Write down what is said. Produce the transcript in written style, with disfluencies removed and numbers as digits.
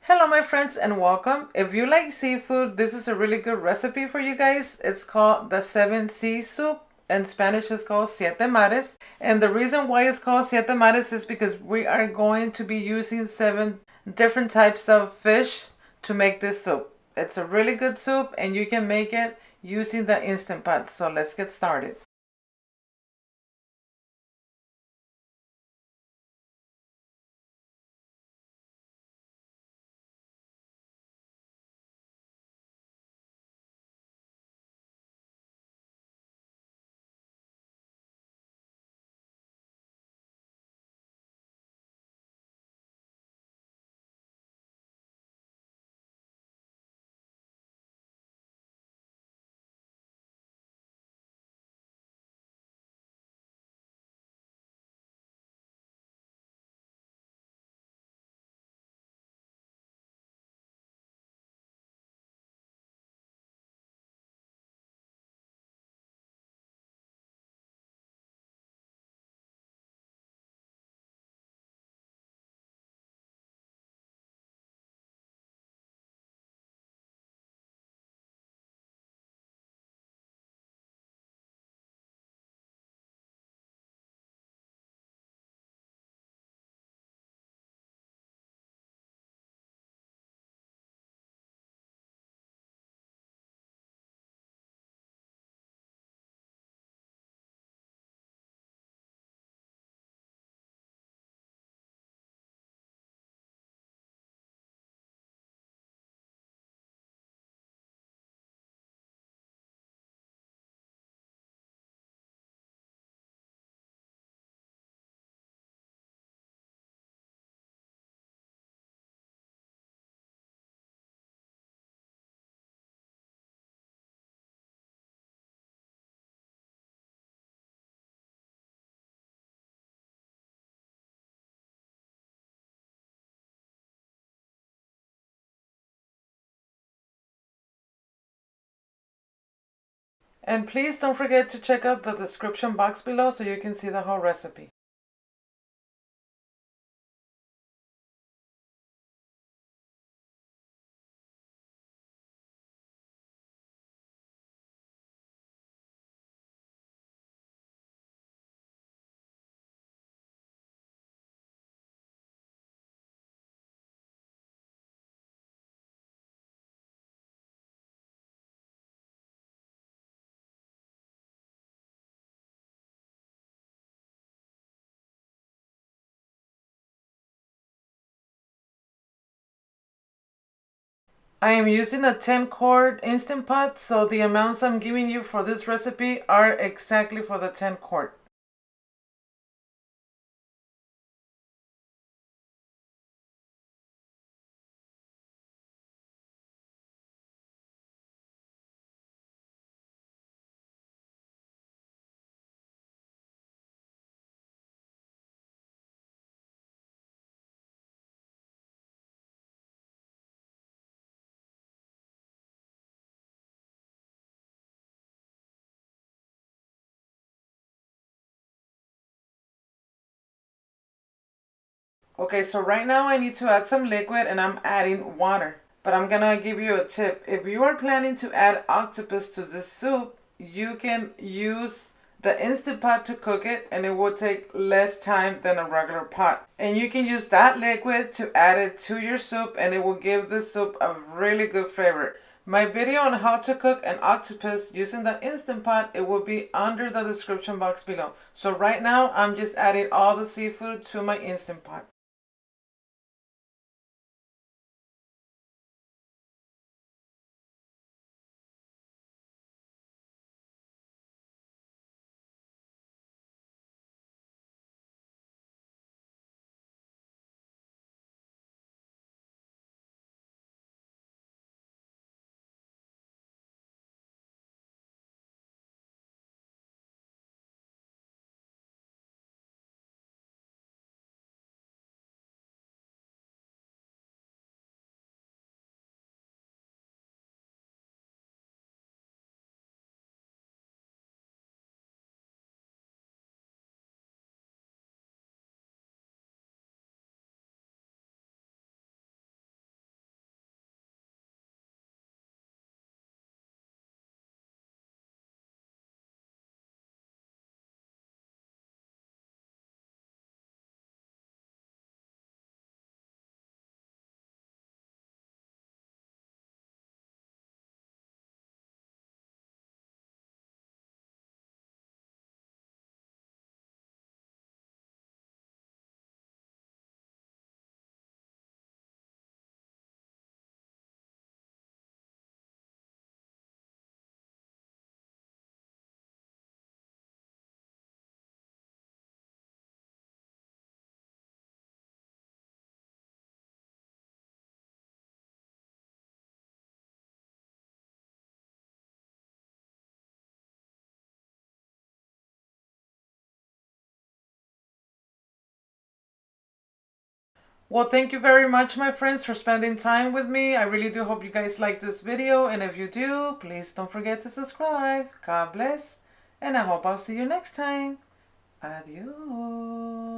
Hello my friends and welcome. If you like seafood, this is a really good recipe for you guys. It's called the seven sea soup. In Spanish it's called siete mares. And the reason why it's called siete mares is because we are going to be using 7 different types of fish to make this soup. It's a really good soup and you can make it using the Instant Pot. So let's get started. And please don't forget to check out the description box below so you can see the whole recipe. I am using a 10 quart Instant Pot, so the amounts I'm giving you for this recipe are exactly for the 10 quart. Okay, so right now I need to add some liquid and I'm adding water. But I'm gonna give you a tip. If you are planning to add octopus to this soup, you can use the Instant Pot to cook it and it will take less time than a regular pot. And you can use that liquid to add it to your soup and it will give the soup a really good flavor. My video on how to cook an octopus using the Instant Pot, it will be under the description box below. So right now I'm just adding all the seafood to my Instant Pot. Well, thank you very much, my friends, for spending time with me. I really do hope you guys like this video. And if you do, please don't forget to subscribe. God bless. And I hope I'll see you next time. Adios.